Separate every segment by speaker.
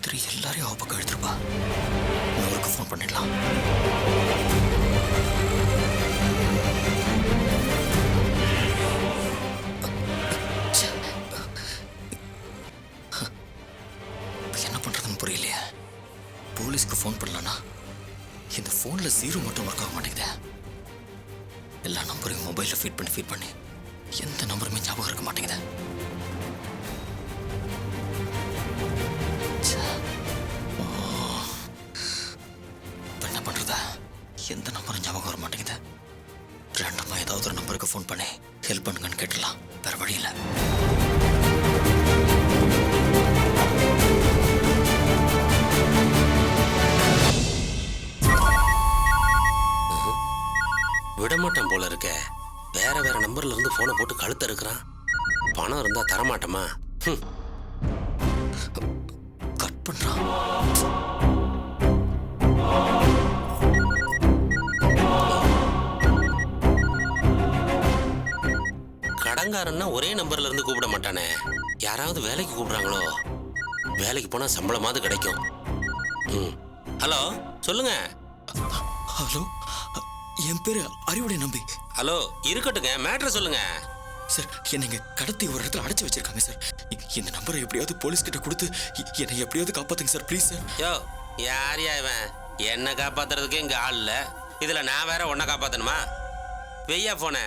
Speaker 1: காயத்ரி எல்லாரையும் அவ பக்கம் எடுத்துருப்பா. அவருக்கு ஃபோன் பண்ணிடலாம். என்ன பண்றதுன்னு புரியலையே. போலீஸ்க்கு ஃபோன் பண்ணலான்னா இந்த ஃபோன்ல 0 மட்டும் ஒர்க் ஆக மாட்டேங்குது. எல்லா நம்பரையும் மொபைல்ல ஃபீட் பண்ணி எந்த நம்பருமே ஞாபகம் இருக்க மாட்டேங்குது. என்ன பண்றதா? எந்த நம்பரும் ஞாபகம் வர மாட்டேங்குது. ரேண்டமா ஏதாவது ஒரு நம்பருக்கு ஃபோன் பண்ணி ஹெல்ப் பண்ணுங்கன்னு கேட்டுலாம். வேற வழி இல்லை.
Speaker 2: விடமாட்டான் போல இருக்க. வேற நம்பர்ல இருந்து போனை போட்டு கழுத்த இருக்கிறான். பணம் இருந்தா தரமாட்டமா?
Speaker 1: கட் பண்றான்.
Speaker 2: கடங்காரன்னா ஒரே நம்பர்ல இருந்து கூப்பிட மாட்டானே. யாராவது வேலைக்கு கூப்பிடுறாங்களோ? வேலைக்கு போனா சம்பளமாவது கிடைக்கும். ஹலோ, சொல்லுங்க.
Speaker 1: ஹலோ, என் பேரு அறிவுடை நம்பி.
Speaker 2: ஹலோ, இருக்கட்டுங்க, மேட்ரு சொல்லுங்க.
Speaker 1: சார், என்னை கடத்தி ஒரு இடத்துல அடைச்சு வச்சிருக்காங்க சார். இந்த நம்பரை எப்படியாவது போலீஸ் கிட்ட கொடுத்து என்னை எப்படியாவது காப்பாத்துங்க சார், ப்ளீஸ் சார்.
Speaker 2: யோ, யாரையா இவன்? என்ன காப்பாத்துறதுக்கு இங்க ஆள் இல்ல. இதுல நான் வேற உன்னை காப்பாத்தணுமா? வெய்யா போன.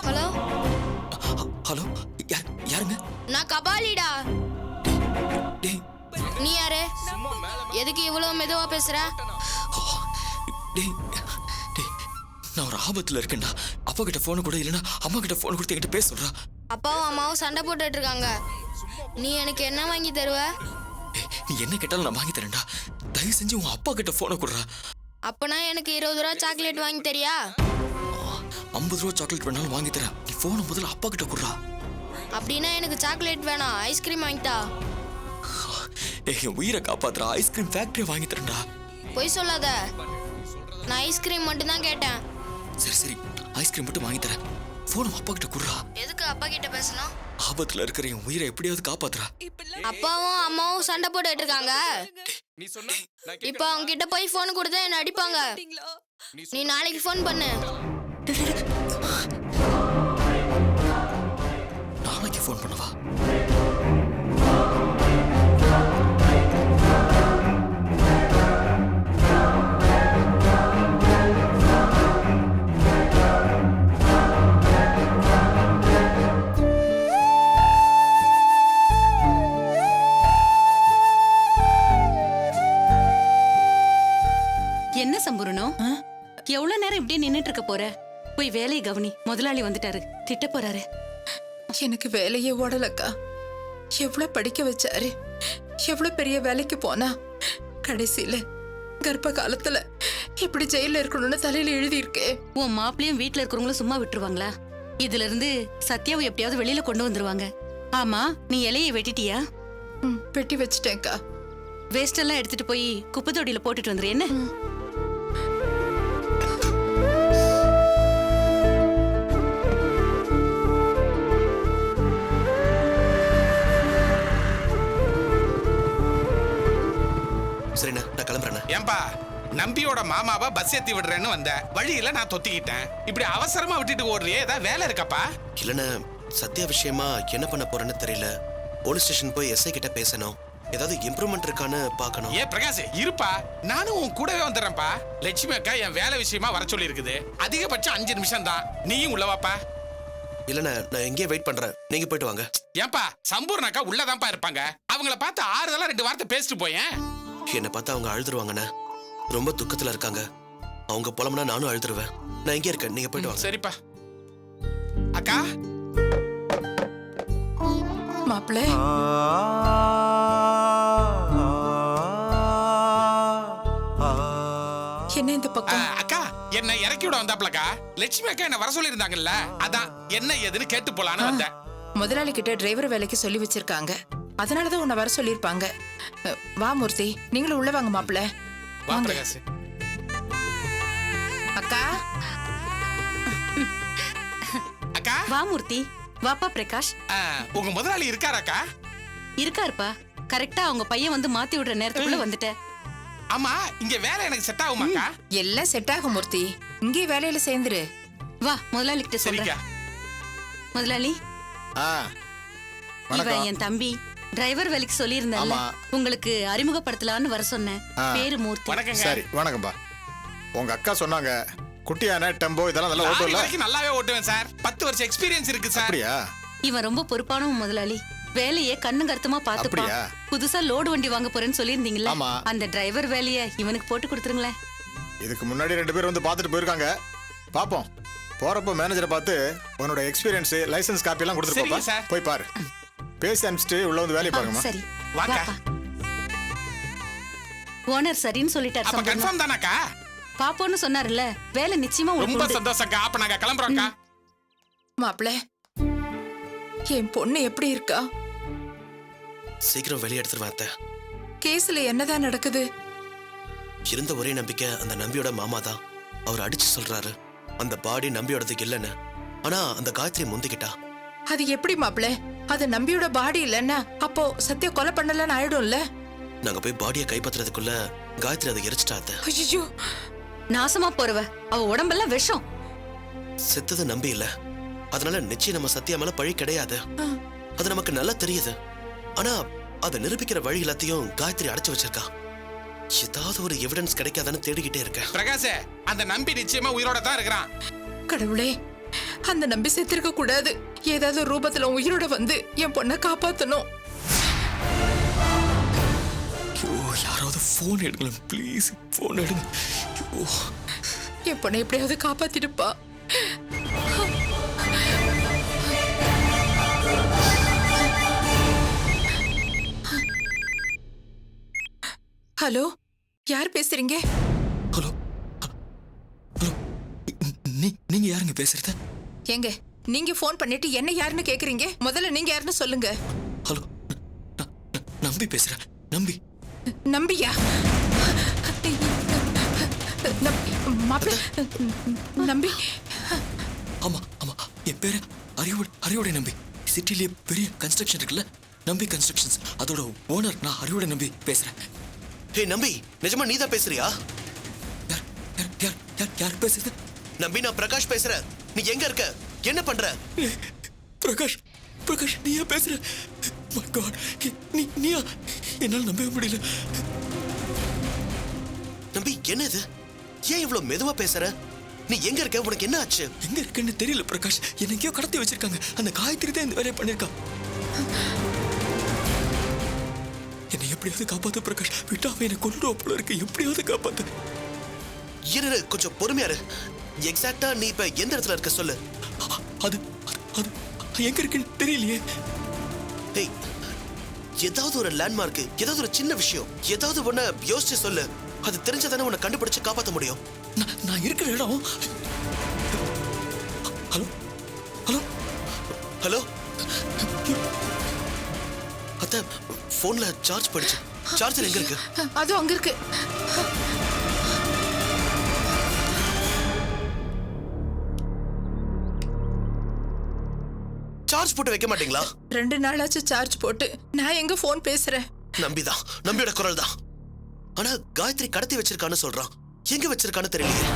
Speaker 3: ஹலோ
Speaker 1: ஹலோ, யாருங்க?
Speaker 3: நான் கபாலிடா.
Speaker 1: டேய்,
Speaker 3: நீ யாரு? எதுக்கு இவ்வளவு மெதுவா பேசுற?
Speaker 1: டேய், டேய், நான் ஒரு ஆபத்துல இருக்கேன்டா. அப்பா கிட்ட போன் கூட இல்லைன்னா அம்மா கிட்ட போன் கொடுத்து என்கிட்ட பேச சொல்றா.
Speaker 3: அப்பாவும் அம்மாவும் சண்டை போட்டுட்டு இருக்காங்க. நீ எனக்கு என்ன வாங்கி தருவ?
Speaker 1: நீ என்ன கேட்டாலும் நான் வாங்கி தரேன்டா. தயவு செஞ்சு உன் அப்பா கிட்ட போனை கொடுறா.
Speaker 3: அப்பனா எனக்கு 20 ரூபா சாக்லேட் வாங்கி தரியா?
Speaker 1: 50 ரூபா சாக்லேட் வேணாலும் வாங்கி தரேன். நீ போனை முதல்ல அப்பா கிட்ட கொடுறா.
Speaker 3: அப்படின்னா எனக்கு சாக்லேட் வேணாம், ஐஸ்கிரீம் வாங்கிட்டா.
Speaker 1: என் உயிரை காப்பாத்துறா. ஐஸ்கிரீம் ஃபேக்டரி வாங்கி தரேன்டா.
Speaker 3: பொய் சொல்லாத. நான் ஐஸ்கிரீம் மட்டும் தான் கேட்டேன்.
Speaker 1: சரி சரி, ஐஸ்கிரீம் மட்டும் வாங்கி தரேன். போனை அப்பா கிட்ட கொடுறா.
Speaker 3: எதுக்கு அப்பா கிட்ட பேசணும்?
Speaker 1: ஆபத்துல இருக்கிற என் உயிரை எப்படியாவது காப்பாத்துறா.
Speaker 3: அப்பாவும் அம்மாவும் சண்டை போட்டுட்டு இருக்காங்க. இப்ப அவங்க கிட்ட போய் போன் கொடுத்தா என்ன அடிப்பாங்க. நீ நாளைக்கு போன் பண்ணு.
Speaker 1: நாளைக்கு போன் பண்ணவா?
Speaker 4: என்ன சம்பூரணம்? எவ்வளவு நேரம் இப்படியே நின்னுட்டு இருக்க போற? போய் வேலையை கவனி. முதலாளி வந்துட்டாரு, திட்ட போறாரு.
Speaker 5: எனக்கு வேலையே ஓடலக்கா. எவ்வளவு படிக்க வச்சாரு, எவ்வளவு பெரிய வேலைக்கு போனா, கடைசியில கர்ப்ப காலத்துல இப்படி ஜெயில இருக்கணும்னு தலையில எழுதி இருக்கே.
Speaker 4: உன் மாப்பிளையும் வீட்டுல இருக்கிறவங்களும் சும்மா விட்டுருவாங்களா? இதுல இருந்து சத்யாவை எப்படியாவது வெளியில கொண்டு வந்துருவாங்க. ஆமா, நீ இலையை வெட்டிட்டியா?
Speaker 5: வெட்டி வச்சிட்டேன்க்கா.
Speaker 4: வேஸ்ட் எல்லாம் எடுத்துட்டு போய் குப்பை தொட்டியில போட்டுட்டு வந்துரு. என்ன?
Speaker 6: சரிண்ணா, நான் கிளம்புறேண்ணா.
Speaker 7: ஏன்பா, நம்பியோட மாமாவை பஸ் ஏத்தி விடுறேன்னு வந்த வழியில நான் தொத்திக்கிட்டேன். இப்படி அவசரமா விட்டுட்டு ஓடுறியே, ஏதாவது வேலை இருக்காப்பா?
Speaker 6: இல்லைண்ணா, சத்யா விஷயமா என்ன பண்ண போறேன்னு தெரியல. போலீஸ் ஸ்டேஷன் போய் எஸ்ஐ கிட்ட பேசணும். ஏதாவது இம்ப்ரூவ்மெண்ட் இருக்கான்னு பார்க்கணும்.
Speaker 7: ஏ பிரகாஷ், இருப்பா, நானும் உன் கூடவே வந்துடுறேன்ப்பா. லட்சுமி அக்கா என் வேலை விஷயமா வர சொல்லி இருக்குது. அதிகபட்சம் 5 நிமிஷம் தான். நீயும் உள்ளவாப்பா.
Speaker 6: இல்லைண்ணா, நான் எங்கேயே வெயிட் பண்றேன். நீங்க போயிட்டு வாங்க.
Speaker 7: ஏன்பா, சம்பூர்ண அக்கா உள்ளதான்ப்பா இருப்பாங்க. அவங்கள பார்த்து ஆறுதலா 2 வார்த்தை பேசிட்டு போயேன்.
Speaker 6: என்னை பார்த்து அவங்க அழுதுருவாங்கண்ணா. ரொம்ப துக்கத்துல இருக்காங்க. அவங்க புலம்புனா நானும் அழுதுருவேன். நான் எங்கே இருக்கேன், நீங்க போயிட்டு வாங்க.
Speaker 7: சரிப்பா. அக்கா,
Speaker 5: மாப்பிள்ள, என்ன இந்த பக்கம்?
Speaker 7: அக்கா என்ன இறக்கி விட வந்தாப்லக்கா. லட்சுமி அக்கா என்ன வர சொல்லி இருந்தாங்கல்ல, அதான் என்ன ஏதுன்னு கேட்டு போலான்னு வந்தேன்.
Speaker 5: முதலாளி கிட்ட டிரைவர் வேலைக்கு சொல்லி வச்சிருக்காங்க. அதனாலதான் உன்னை வர சொல்லிருப்பாங்க. வா மூர்த்தி, நீங்களும் உள்ள வாங்க மாப்பிள்ள.
Speaker 7: வா பிரகாஷ்.
Speaker 5: அக்கா
Speaker 7: அக்கா,
Speaker 4: வா மூர்த்தி, வாப்பா பிரகாஷ்.
Speaker 7: உங்க முதலாளி இருக்காராக்கா?
Speaker 4: இருக்காருப்பா. கரெக்டா அவங்க பையன் வந்து மாத்தி விடுற நேரத்துக்குள்ள வந்துட்ட.
Speaker 7: ஆமா, இங்க வேலை எனக்கு செட் ஆகுமாக்கா?
Speaker 5: எல்லாம் செட் ஆகும் மூர்த்தி, இங்கே வேலையில சேர்ந்துரு.
Speaker 4: வா முதலாளி கிட்ட
Speaker 7: சரிக்கா.
Speaker 4: சொல்றேன். முதலாளி,
Speaker 8: ஆ
Speaker 4: இவன்
Speaker 8: வணக்கம்.
Speaker 4: என் தம்பி. டிரைவர் வேலைக்கு சொல்லியிருந்தேன்ல,
Speaker 8: ஆமா.
Speaker 4: உங்களுக்கு அறிமுகப்படுத்தலான்னு வர சொன்னேன்.
Speaker 8: ஆ.
Speaker 4: பேரு மூர்த்தி.
Speaker 7: வணக்கங்க.
Speaker 8: சரி வணக்கம்பா. உங்க அக்கா சொன்னாங்க குட்டியான டெம்போ இதெல்லாம் நல்லா
Speaker 7: லாரி
Speaker 8: ஓட்டும்ல?
Speaker 7: வரைக்கும் நல்லாவே ஓட்டுவேன் சார். 10 வருஷம் எக்ஸ்பீரியன்ஸ் இருக்கு சார்.
Speaker 8: அப்படியா?
Speaker 4: இவன் ரொம்ப பொறுப்பானவன் முதலாளி. வேலையை கண்ணு கருத்துமா பாத்துப்பான்.
Speaker 8: அப்படியா?
Speaker 4: புதுசா லோடு வண்டி வாங்க போறேன்னு சொல்லியிருந்தீங்கல்ல,
Speaker 8: ஆமா.
Speaker 4: அந்த டிரைவர் வேலையை இவனுக்கு போட்டு கொடுத்துருங்களேன்.
Speaker 8: இதுக்கு முன்னாடி 2 பேர் வந்து பார்த்துட்டு போயிருக்காங்க. பாப்போம். போறப்போ மேனேஜரை பார்த்து உன்னோட எக்ஸ்பீரியன்ஸ் லைசென்ஸ் காப்பி எல்லாம் கொடுத்துட்டு
Speaker 7: சரிங்க
Speaker 8: போப்பா.
Speaker 7: சார்.
Speaker 8: போய் பாரு. பேசி அனுப்பிச்சிட்டு உள்ள வந்து வேலையை பாருங்கம்மா.
Speaker 4: சரி
Speaker 7: வாக்கா.
Speaker 4: வாப்பா. ஓனர் சரின்னு சொல்லிட்டார்.
Speaker 7: அப்ப
Speaker 4: சம்பளம்.
Speaker 7: கன்ஃபார்ம் தானாக்கா?
Speaker 4: பாப்போன்னு சொன்னாருல்ல, வேலை நிச்சயமா
Speaker 7: ரொம்ப
Speaker 4: உங்களுக்கு உண்டு.
Speaker 7: சந்தோஷம்க்கா. அப்ப நாங்க கிளம்புறோம்க்கா.
Speaker 5: மாப்பிள்ள, என் பொண்ணு எப்படி இருக்கா?
Speaker 6: சீக்கிரம் வெளியே எடுத்துருவேன் அத்தை.
Speaker 5: கேஸ்ல என்னதான் நடக்குது?
Speaker 6: இருந்த ஒரே நம்பிக்கை அந்த நம்பியோட மாமா தான். அவர் அடிச்சு சொல்றாரு அந்த பாடி நம்பியோடதுக்கு இல்லைன்னு. ஆனா அந்த காயத்ரி முந்திக்கிட்டா.
Speaker 5: அது எப்படி மாப்பிள்ள? அது நம்பியோட பாடி இல்லன்னா அப்போ சத்யா கொலை பண்ணலன்னு ஆயிடும்ல?
Speaker 6: நாங்க போய் பாடியை கைப்பற்றுறதுக்குள்ள காயத்ரி அதை எரிச்சிட்டா அத்தை.
Speaker 5: ஐயோ,
Speaker 4: நாசமா போறவ. அவ உடம்பெல்லாம் விஷம்.
Speaker 6: செத்தது நம்பி இல்ல. அதனால நிச்சயம் நம்ம சத்யா மேல பழி கிடையாது. அது நமக்கு நல்லா தெரியுது. ஆனா அதை நிரூபிக்கிற வழி எல்லாத்தையும் காயத்ரி அடைச்சு வச்சிருக்கா. ஏதாவது ஒரு எவிடன்ஸ் கிடைக்காதான்னு தேடிக்கிட்டே இருக்கேன்.
Speaker 7: பிரகாஷ், அந்த நம்பி நிச்சயமா உயிரோட தான் இருக்கிறான்.
Speaker 5: கடவுளே, அந்த நம்பி செத்திருக்க கூடாது. ஏதாவது ஒரு ரூபத்துல உயிரோட வந்து என் பொண்ணை காப்பாத்தணும்.
Speaker 1: ஐயோ, யாராவது ஃபோன் எடுங்களேன் ப்ளீஸ். ஃபோன் எடுங்க. ஐயோ,
Speaker 5: என் பொண்ணை எப்படியாவது காப்பாத்திடுப்பா. ஹலோ, யார் பேசுறீங்க?
Speaker 1: ஹலோ ஹலோ, நீங்க யாருங்க பேசுறது?
Speaker 5: ஏங்க, நீங்க ஃபோன் பண்ணிட்டு என்ன யாருன்னு கேக்குறீங்க? முதல்ல நீங்க யாருன்னு சொல்லுங்க.
Speaker 1: ஹலோ, நம்பி பேசுறேன். நம்பி.
Speaker 5: நம்பியா? மாப்பிள்ள, நம்பி.
Speaker 1: ஆமா ஆமா, என் பேரு அறிவோட நம்பி. சிட்டிலேயே பெரிய கன்ஸ்ட்ரக்ஷன் இருக்குல்ல, நம்பி கன்ஸ்ட்ரக்ஷன்ஸ், அதோட ஓனர் நான். அறிவோட நம்பி பேசுறேன்.
Speaker 6: ஹே நம்பி, நிஜமா நீதான் பேசுறியா?
Speaker 1: யார் யார் யார் யார் யார் பேசுறது?
Speaker 6: நம்பி, நான் பிரகாஷ் பேசுறேன். நீ எங்க இருக்க? என்ன பண்ற?
Speaker 1: பிரகாஷ், பிரகாஷ் நீயா பேசுற? My God, நீயா? என்னால நம்பவே முடியல.
Speaker 6: நம்பி, என்ன இது? ஏன் இவ்வளவு மெதுவா பேசுற? நீ எங்க இருக்க? உனக்கு என்ன ஆச்சு?
Speaker 1: எங்க இருக்குன்னு தெரியல பிரகாஷ். என்னைக்கோ கடத்தி வச்சிருக்காங்க. அந்த காயத்ரி தான் இந்த வேலையை பண்ணிருக்கா. என்னை எப்படியாவது காப்பாத்து பிரகாஷ். விட்டா அவன் என்னை கொல்லுவா போல இருக்கு. எப்படியாவது காப்பாத்து.
Speaker 6: இரு, கொஞ்சம் பொறுமையா இரு. எக்ஸாக்ட்டா நீ இப்ப எந்த இடத்துல இருக்க சொல்லு.
Speaker 1: அது அது எங்க இருக்குன்னு தெரியலையே.
Speaker 6: டேய், ஏதாவது ஒரு லேண்ட்மார்க், ஏதாவது ஒரு சின்ன விஷயம், ஏதாவது ஒண்ணு யோசிச்சு சொல்லு. அது தெரிஞ்சதானே உன்னை கண்டுபிடிச்சு காப்பாத்த முடியும்.
Speaker 1: நான் இருக்கிற இடம். ஹலோ ஹலோ
Speaker 6: ஹலோ அத்தை, போன்ல சார்ஜ் போயிடுச்சு. சார்ஜர் எங்க இருக்கு?
Speaker 5: அதுவும் அங்க இருக்கு.
Speaker 6: சார்ஜ் போட்டு வைக்க மாட்டீங்களா?
Speaker 5: 2 நாளாச்சு சார்ஜ் போட்டு. நான் எங்க போன் பேசுறேன்?
Speaker 6: நம்பிதான், நம்பியோட குரல் தான். ஆனா காயத்ரி கடத்தி வச்சிருக்கான்னு சொல்றான். எங்க வச்சிருக்கான்னு தெரியலையே.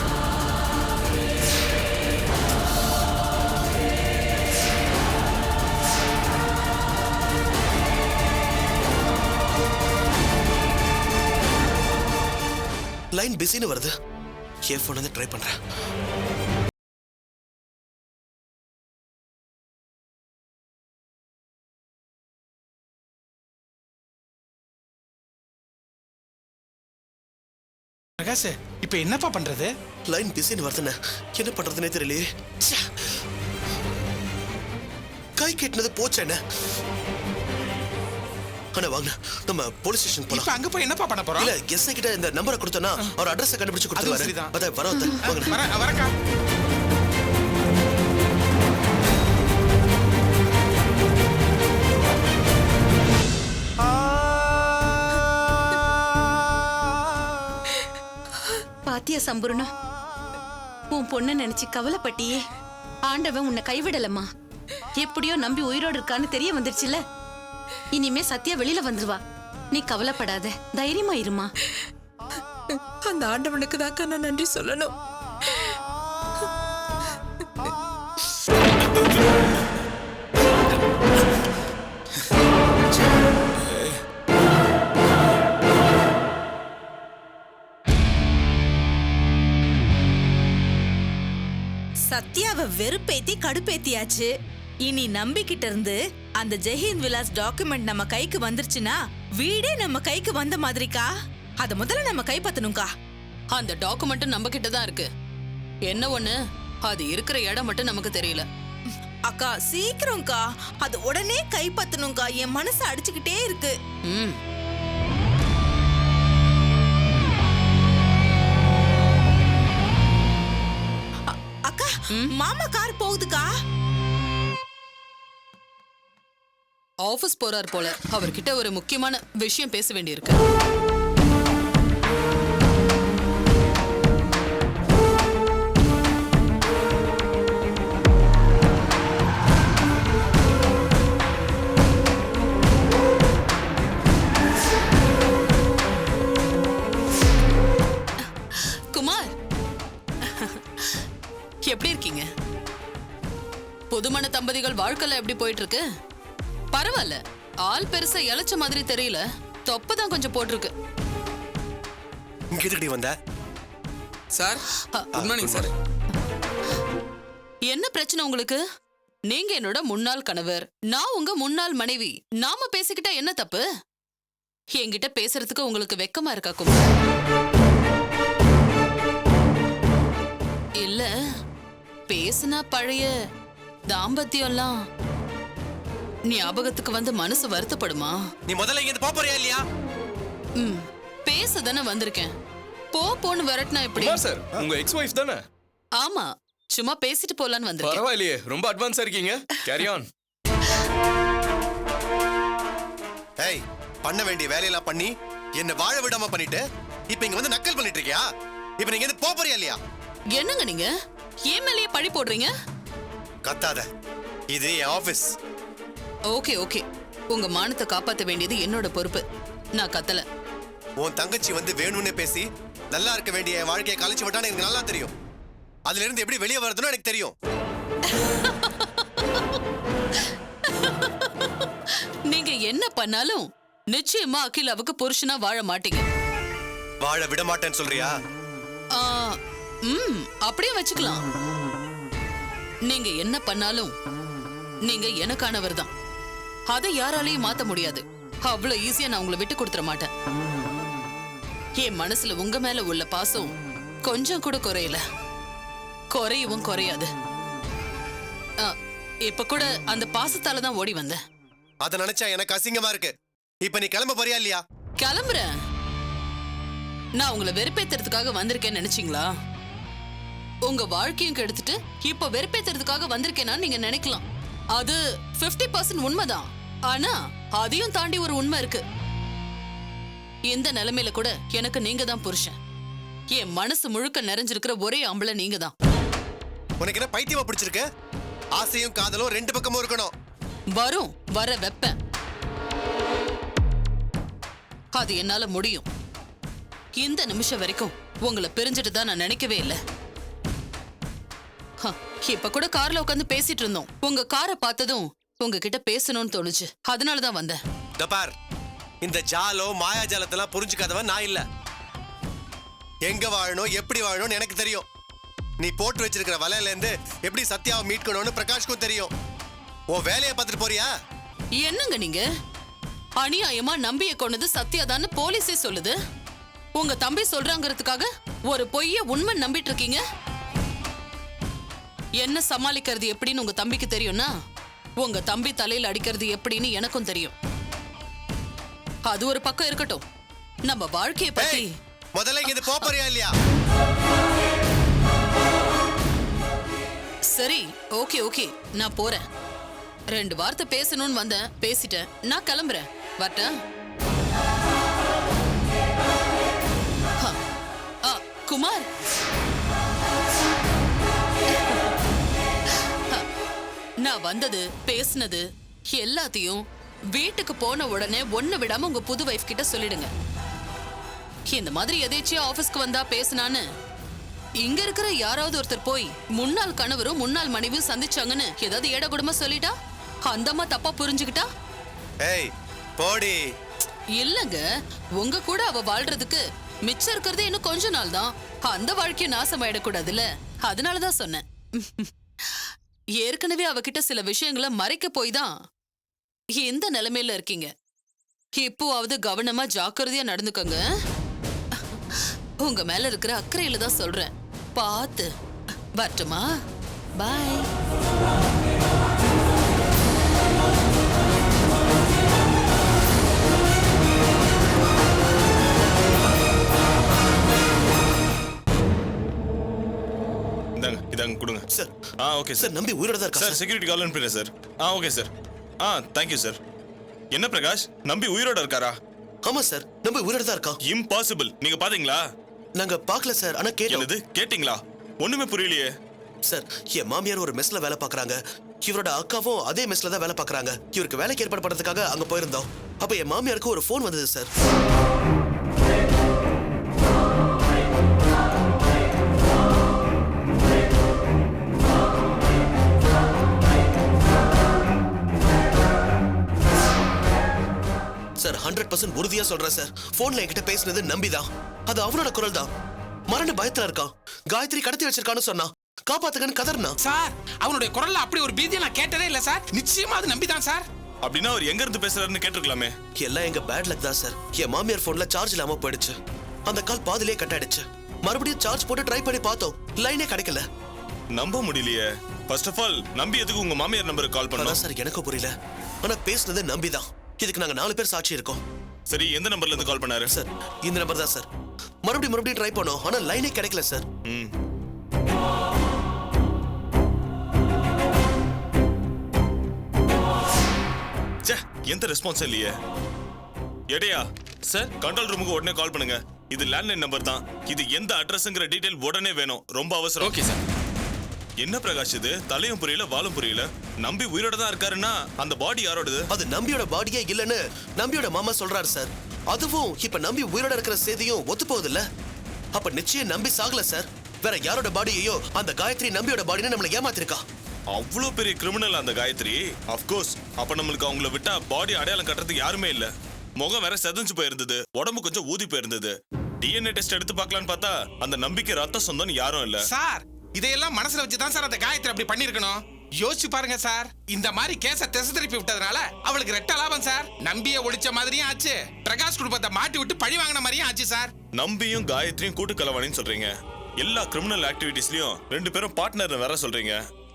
Speaker 6: லைன் பிஸின்னு வருது. என் போன் வந்து ட்ரை பண்றேன்.
Speaker 7: பிரகாஷ், இப்ப என்னப்பா பண்றது?
Speaker 6: லைன் பிஸின்னு வருதுன்னு என்ன பண்றதுனே தெரியலையே. ச்சே. கை கெட்டினது போச்சு என்ன. ஆனா வாங்க, நம்ம போலீஸ் ஸ்டேஷன்
Speaker 7: இப்ப
Speaker 6: போலாம்.
Speaker 7: அங்க போய் என்னப்பா பண்ண போறோம்?
Speaker 6: இல்ல, எஸ்ஐ கிட்ட இந்த நம்பரை கொடுத்தனா அவர் அட்ரஸ் கண்டுபிடிச்சு
Speaker 7: அதுவும்
Speaker 6: கொடுத்துருவாரு.
Speaker 7: சரிதான்.
Speaker 6: அத வரத
Speaker 7: வரக்கா.
Speaker 4: பாத்தியா சம்பூர்ணம், உன் பொண்ண நினைச்சு கவலைப்பட்டியே. ஆண்டவன் உன்னை கைவிடலம்மா. எப்படியோ நம்பி உயிரோடு இருக்கான்னு தெரிய வந்துருச்சுல. இனிமே சத்யா வெளியில வந்துருவா. நீ கவலைப்படாத, தைரியமா இருமா.
Speaker 5: அந்த ஆண்டவனுக்கு தாக்கா நான் நன்றி சொல்லணும்.
Speaker 9: சத்யாவை வெறுப்பேத்தி கடுப்பேத்தியாச்சு. இனி நம்பிக்கிட்ட இருந்து அந்த ஜெயஹிந்த் விலாஸ் டாக்குமெண்ட் நம்ம கைக்கு வந்துருச்சுன்னா வீடே நம்ம கைக்கு வந்த மாதிரிக்கா. அத முதல்ல நம்ம கைப்பற்றணும்க்கா.
Speaker 10: அந்த டாக்குமெண்ட் நம்ம கிட்ட தான் இருக்கு. என்ன ஒண்ணு, அது இருக்கிற இடம் மட்டும் நமக்கு தெரியல.
Speaker 9: அக்கா சீக்கிரம்க்கா, அது உடனே கைப்பற்றணும்க்கா. என் மனசு அடிச்சுக்கிட்டே இருக்கு.
Speaker 10: ம்
Speaker 9: அக்கா மாமா கார் போகுதுக்கா.
Speaker 10: ஆபீஸ் போறார் போல. அவர்கிட்ட ஒரு முக்கியமான விஷயம் பேச வேண்டியிருக்கு. குமார், எப்படி இருக்கீங்க? புதுமண தம்பதிகள் வாழ்க்கையில எப்படி போயிட்டு இருக்கு? பரவாயில்ல, ஆள் பெருசா இளைச்ச மாதிரி தெரியல. தொப்பதான் கொஞ்சம் போட்டிருக்கு.
Speaker 6: இங்க எதுக்கடி வந்த?
Speaker 11: Sir good morning sir.
Speaker 10: என்ன பிரச்சனை உங்களுக்கு? நீங்க என்னோட முன்னாள் கணவர், நான் உங்க முன்னாள் மனைவி. நாம பேசிக்கிட்டா என்ன தப்பு? என்கிட்ட பேசுறதுக்கு உங்களுக்கு வெக்கமா இருக்கா குமார்? இல்ல, பேசுனா பழைய தாம்பத்தியம்லாம் ஞாபகத்துக்கு வந்து மனசு வருத்தப்படுமா?
Speaker 6: நீ முதல்ல இங்க இருந்து போறியா இல்லையா?
Speaker 10: பேசதானே வந்திருக்கேன். போன்னு விரட்டினா எப்படி?
Speaker 11: சார் உங்க எக்ஸ் வைஃப் தானே?
Speaker 10: ஆமா, சும்மா பேசிட்டு போலான்னு வந்திருக்கேன்.
Speaker 11: பரவாயில்லையே, ரொம்ப அட்வான்ஸா இருக்கீங்க. Carry on.
Speaker 6: ஏய், பண்ண வேண்டிய வேலையெல்லாம் பண்ணி என்ன வாழ விடாம பண்ணிட்டு இப்போ இங்க வந்து நக்கல் பண்ணிட்டு இருக்கியா? இப்போ நீங்க இருந்து போறியா இல்லையா?
Speaker 10: என்னங்க நீங்க ஏன் மேலேயே பழி போடுறீங்க?
Speaker 6: கத்தாத, இது என் ஆபீஸ்.
Speaker 10: ஓகே ஓகே, உங்க மானத்தை காப்பாத்த வேண்டியது என்னோட பொறுப்பு. நான் கத்தல.
Speaker 6: உன் தங்கச்சி வந்து வேணும்னு பேசி நல்லா இருக்க வேண்டிய என் வாழ்க்கையை கழிச்சு விட்டான்னு எனக்கு நல்லா தெரியும். அதுல இருந்து எப்படி வெளியே வரதுன்னு எனக்கு தெரியும்.
Speaker 10: நீங்க என்ன பண்ணாலும் நிச்சயமா அகிலாவுக்கு புருஷனா வாழ மாட்டீங்க.
Speaker 6: வாழ விட மாட்டேன்னு சொல்றியா?
Speaker 10: அப்படியே வச்சுக்கலாம். நீங்க என்ன பண்ணாலும் நீங்க எனக்கானவர் தான். அதை யாராலையும் மாத்த முடியாது. அவ்வளவு ஈஸியா நான் உங்களை விட்டு கொடுத்துட மாட்டேன். என் மனசுல உங்க மேல உள்ள பாசம் கொஞ்சம் கூட குறையல, குறையவும் குறையாது. இப்ப கூட அந்த பாசத்தால தான் ஓடி வந்தேன்.
Speaker 6: அத நினைச்சா எனக்கு அசிங்கமா இருக்கு. இப்ப நீ கிளம்ப போறியா இல்லையா?
Speaker 10: கிளம்புறேன். நான் உங்களை வெறுப்பேத்துறதுக்காக வந்திருக்கேன்னு நினைச்சீங்களா? உங்க வாழ்க்கையும் கெடுத்துட்டு இப்ப வெறுப்பேத்துறதுக்காக வந்திருக்கேனா நீங்க நினைக்கலாம். அது 50% உண்மைதான். ஆனா அதையும் தாண்டி ஒரு உண்மை இருக்கு. இந்த நிலைமையில கூட எனக்கு நீங்க தான் புருஷன். என் மனசு முழுக்க நிறைஞ்சிருக்கிற ஒரே ஆம்பளை நீங்க தான்.
Speaker 6: உனக்கு என்ன பைத்தியமா பிடிச்சிருக்கு? ஆசையும் காதலும் ரெண்டு பக்கமும் இருக்கணும்.
Speaker 10: வரும், வர வெப்பேன். அது என்னால முடியும். இந்த நிமிஷம் வரைக்கும் உங்களை பிரிஞ்சுட்டு தான் நான் நினைக்கவே இல்லை. இப்ப கூட கார்ல உட்காந்து பேசிட்டு இருந்தோம். உங்க காரை பார்த்ததும் உங்ககிட்ட பேசணும்னு தோணுச்சு. அதனாலதான் வந்தேன்.
Speaker 6: பார், இந்த ஜாலோ மாயாஜாலத்தெல்லாம் புரிஞ்சுக்காதவன் நான் இல்ல. எங்க வாழணும் எப்படி வாழணும்னு எனக்கு தெரியும். நீ போட்டு வச்சிருக்கிற வலையில இருந்து எப்படி சத்யாவை மீட்கணும்னு பிரகாஷ்க்கும் தெரியும். உன் வேலையை பார்த்துட்டு போறியா?
Speaker 10: என்னங்க நீங்க அநியாயமா நம்பிய கொண்டது சத்யாதான்னு போலீஸே சொல்லுது. உங்க தம்பி சொல்றாங்கிறதுக்காக ஒரு பொய்ய உண்மை நம்பிட்டு இருக்கீங்க. என்ன சமாளிக்கிறது எப்படின்னு உங்க தம்பிக்கு தெரியும்னா உங்க தம்பி தலையில அடிக்கிறது எப்படின்னு எனக்கும் தெரியும். அது ஒரு பக்கம் இருக்கட்டும், நம்ம வாழ்க்கையை பத்தி
Speaker 6: முதல்ல இங்க போறியா இல்லையா?
Speaker 10: சரி, ஓகே ஓகே, நான் போறேன். 2 வார்த்தை பேசணும்னு வந்தேன், பேசிட்டேன். நான் கிளம்புறேன். வரட்டா? குமார், நான் வந்தது பேசுனது எல்லாத்தையும் வீட்டுக்கு போன உடனே ஒண்ணு விடாம உங்க புது வைஃப் கிட்ட சொல்லிடுங்க. இந்த மாதிரி எதேச்சியா ஆபீஸ்க்கு வந்தா பேசினான்னு இங்க இருக்கிற யாராவது ஒருத்தர் போய் முன்னாள் கணவரும் முன்னாள் மனைவியும் சந்திச்சாங்கன்னு ஏதாவது ஏடகுடமா சொல்லிட்டா, அந்த அம்மா தப்பா புரிஞ்சுக்கிட்டா,
Speaker 6: ஏய் போடி.
Speaker 10: இல்லங்க, உங்க கூட அவ வாழ்றதுக்கு மிச்சம் இருக்கிறது இன்னும் கொஞ்ச நாள் தான். அந்த வாழ்க்கையை நாசமாயிடக்கூடாதுல்ல, அதனாலதான் சொன்னேன். ஏற்கனவே அவகிட்ட சில விஷயங்களை மறைக்க போய் தான் இந்த நிலைமையில இருக்கீங்க. இப்போவாவது கவனமா ஜாக்கிரதையா நடந்துக்கோங்க. உங்க மேல இருக்கிற அக்கறையில தான் சொல்றேன். பார்த்து வரட்டுமா? பாய்.
Speaker 12: இதாங்க கொடுங்க
Speaker 6: சார்.
Speaker 12: ஓகே
Speaker 6: சார் நம்பி உயிரோட தான் இருக்கா
Speaker 12: சார்? செக்யூரிட்டி கால் அனுப்பிடுறேன் sir. Okay sir. Thank you sir. என்ன பிரகாஷ், நம்பி உயிரோட இருக்காரா?
Speaker 6: ஆமா சார், நம்பி உயிரோட தான் இருக்கா.
Speaker 12: இம்பாசிபிள். நீங்க பாத்தீங்களா?
Speaker 6: நாங்க பார்க்கல சார், ஆனா
Speaker 12: என்னது கேட்டிங்களா? ஒண்ணுமே புரியலையே
Speaker 6: சார். என் மாமியார் ஒரு மெஸ்ல வேலை பாக்குறாங்க, இவரோட அக்காவும் அதே மெஸ்ல தான் வேலை பாக்குறாங்க. இவருக்கு வேலைக்கு ஏற்பாடு பண்றதுக்காக அங்க போயிருந்தோம். அப்ப என் மாமியாருக்கு ஒரு போன் வந்தது சார். சார் 100% உறுதியா சொல்றேன் சார், போன்ல என்கிட்ட பேசினது நம்பிதான். அது அவனோட குரல் தான். மரண பயத்துல இருக்கான். காயத்ரி கடத்தி வச்சிருக்கான்னு சொன்னா, காப்பாத்துங்கன்னு கதறினா.
Speaker 7: சார் அவனுடைய குரல்ல அப்படி ஒரு பீதியை நான் கேட்டதே இல்ல சார். நிச்சயமா அது நம்பிதான் சார்.
Speaker 12: அப்படின்னா அவர் எங்க இருந்து பேசுறாருன்னு கேட்டிருக்கலாமே.
Speaker 6: எல்லாம் எங்க பேட் லக் தான் சார். என் மாமியார் போன்ல சார்ஜ் இல்லாம போயிடுச்சு. அந்த கால் பாதிலே கட் ஆயிடுச்சு. மறுபடியும் சார்ஜ் போட்டு ட்ரை பண்ணி பார்த்தோம், லைனே கிடைக்கல.
Speaker 12: நம்ப முடியலையே. ஃபர்ஸ்ட் ஆஃப் ஆல் நம்பி எதுக்கு உங்க மாமியார் நம்பருக்கு கால் பண்ணா
Speaker 6: சார்? எனக்கு புரியல. ஆனா பேசுனது நம்பிதான். இதுக்கு நாங்க 4 பேர் சாட்சி இருக்கோம்.
Speaker 12: சரி, எந்த நம்பர்ல இருந்து கால் பண்ணாரு?
Speaker 6: சார் இந்த நம்பர் தான் சார். மறுபடியும் ட்ரை பண்ணோம், ஆனா லைனே கிடைக்கல சார்.
Speaker 12: எந்த ரெஸ்பான்ஸ் இல்லையே. எடையா சார், கண்ட்ரோல் ரூமுக்கு உடனே கால் பண்ணுங்க. இது லேண்ட்லைன் நம்பர் தான். இது எந்த அட்ரஸ்ங்கிற டீடைல் உடனே வேணும், ரொம்ப அவசரம்.
Speaker 11: Okay sir.
Speaker 12: என்ன பிரகாஷ் இது? தலையும் புரியல வாலும் புரியல. நம்பி உயிரோட தான் இருக்காருன்னா அந்த பாடி யாரோடது?
Speaker 6: அது நம்பியோட பாடியே இல்லன்னு நம்பியோட மாமா சொல்றாரு சார். அதுவும் இப்ப நம்பி உயிரோட இருக்கிற செய்தியும் ஒத்து போகுது இல்ல. அப்ப நிச்சயம் நம்பி சாகல சார். வேற யாரோட பாடியையோ அந்த காயத்ரி நம்பியோட பாடின்னு நம்மள ஏமாத்திருக்கா.
Speaker 12: அவ்வளவு பெரிய கிரிமினல் அந்த காயத்ரி. அப்கோர்ஸ் அப்ப நம்மளுக்கு அவங்கள விட்டா பாடி அடையாளம் கட்டுறதுக்கு யாருமே இல்ல. முகம் வேற செதஞ்சு போயிருந்தது, உடம்பு கொஞ்சம் ஊதி போயிருந்தது. டிஎன்ஏ டெஸ்ட் எடுத்து பார்க்கலான்னு பார்த்தா அந்த நம்பிக்கை ரத்த சொந்தம் யாரும் இல்ல
Speaker 7: சார். இதையெல்லாம் மனசுல வச்சுதான் சார் அந்த காயத்ரி அப்படி பண்ணிருக்கணும். யோசிச்சு பாருங்க சார், இந்த மாதிரி கேஸ திசை திருப்பி விட்டதுனால அவளுக்கு ரெட்ட லாபம் சார். நம்பிய ஒழிச்ச மாதிரியும் ஆச்சு, பிரகாஷ் குடும்பத்தை மாட்டி விட்டு பழி வாங்கின மாதிரியும் ஆச்சு சார்.
Speaker 12: நம்பியும் காயத்ரியும் கூட்டு கலவாணின்னு சொல்றீங்க. எல்லா கிரிமினல் ஆக்டிவிட்டிஸ்லயும் 2 பேரும் பார்ட்னர் வேற சொல்றீங்க.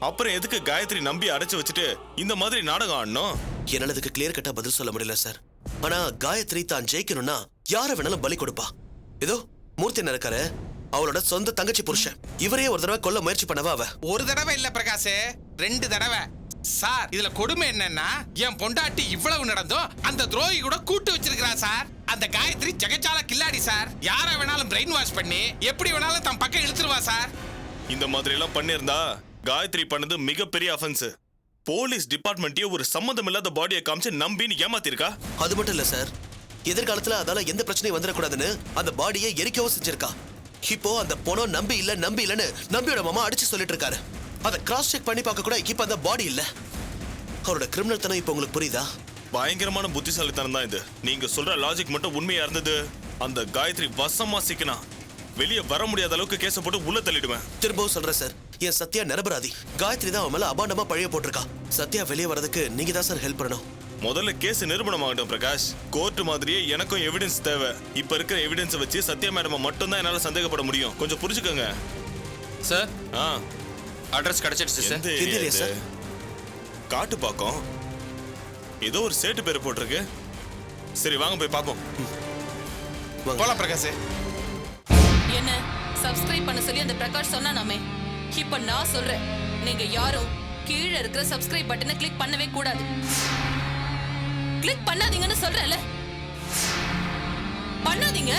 Speaker 12: அப்புறம் எதுக்கு காயத்ரி நம்பி அடைச்சு வச்சுட்டு இந்த மாதிரி நாடகம் ஆடணும்?
Speaker 6: என்னால அதுக்கு கிளியர் கட்டா பதில் சொல்ல முடியல சார். ஆனா காயத்ரி தான் ஜெயிக்கணும்னா யார வேணாலும் பலி கொடுப்பா. ஏதோ மூர்த்தி இருக்காரு, அவளோட சொந்த தங்கச்சி புருஷன். இவரே ஒரு தடவை கொல்ல முயற்சி பண்ணவா அவ.
Speaker 7: ஒரு தடவை இல்ல பிரகாஷ், 2 தடவை சார். இதுல கொடுமை என்னன்னா, என் பொண்டாட்டி இவ்வளவு நடந்தோம் அந்த துரோகி கூட கூட்டு வச்சிருக்கிறா சார். அந்த காயத்ரி ஜெகச்சால கில்லாடி சார். யார வேணாலும் பிரெயின் வாஷ் பண்ணி எப்படி வேணாலும் தன் பக்கம் இழுத்துருவா சார்.
Speaker 12: இந்த மாதிரி எல்லாம் பண்ணிருந்தா காயத்ரி பண்ணது மிகப்பெரிய அஃபென்ஸ். போலீஸ் டிபார்ட்மெண்ட்டே ஒரு சம்மந்தம் இல்லாத பாடியை காமிச்சு நம்பின்னு ஏமாத்திருக்கா.
Speaker 6: அது மட்டும் இல்ல சார், எதிர்காலத்துல அதால எந்த பிரச்சனையும் வந்துடக்கூடாதுன்னு அந்த பாடியை எரிக்கவும் செஞ்சிருக்கா. இப்போ அந்த பொணம் நம்பி இல்லன்னு நம்பியோட மாமா அடிச்சு சொல்லிட்டு இருக்காரு. அதை கிராஸ் செக் பண்ணி பார்க்க கூட இப்ப அந்த பாடி இல்ல. அவரோட கிரிமினல் தனம் இப்ப உங்களுக்கு புரியுதா?
Speaker 12: பயங்கரமான புத்திசாலித்தனம் தான் இது. நீங்க சொல்ற லாஜிக் மட்டும் உண்மையா இருந்தது, அந்த காயத்ரி வசமா சிக்கனா வெளியே வர முடியாத அளவுக்கு கேஸ போட்டு உள்ள தள்ளிடுவேன்.
Speaker 6: திரும்பவும் சொல்றேன் சார், என் சத்யா நிரபராதி. காயத்ரி தான் அவன் மேல அபாண்டமா பழைய போட்டிருக்கா. சத்யா வெளியே வரதுக்கு நீங்க தான் சார் ஹெல்ப் பண்ணணும்.
Speaker 12: முதல்ல கேஸ் நிரூபணமாகட்டும் பிரகாஷ். கோர்ட் மாதிரியே எனக்கும் எவிடன்ஸ் தேவை. இப்ப இருக்கிற எவிடன்ஸ் வச்சு சத்யா மேடம் மட்டும் தான் என்னால சந்தேகப்பட முடியும். கொஞ்சம் புரிஞ்சுக்கோங்க
Speaker 11: சார்.
Speaker 1: அட்ரஸ் கிடைச்சிடுச்சு சார்.
Speaker 6: சார்
Speaker 12: காட்டு பாக்கம் ஏதோ ஒரு சேட்டு பேர் போட்டிருக்கு. சரி வாங்க போய் பாப்போம்.
Speaker 7: போலாம் பிரகாஷ்.
Speaker 10: என்ன சப்ஸ்கிரைப் பண்ண சொல்லி அந்த பிரகாஷ் சொன்னானாமே. இப்ப நான் சொல்றேன், நீங்க யாரும் கீழே இருக்கிற சப்ஸ்கிரைப் பட்டனை கிளிக் பண்ணவே கூடாது. கிளிக் பண்ணாதீங்கன்னு சொல்றேன்ல, பண்ணாதீங்க.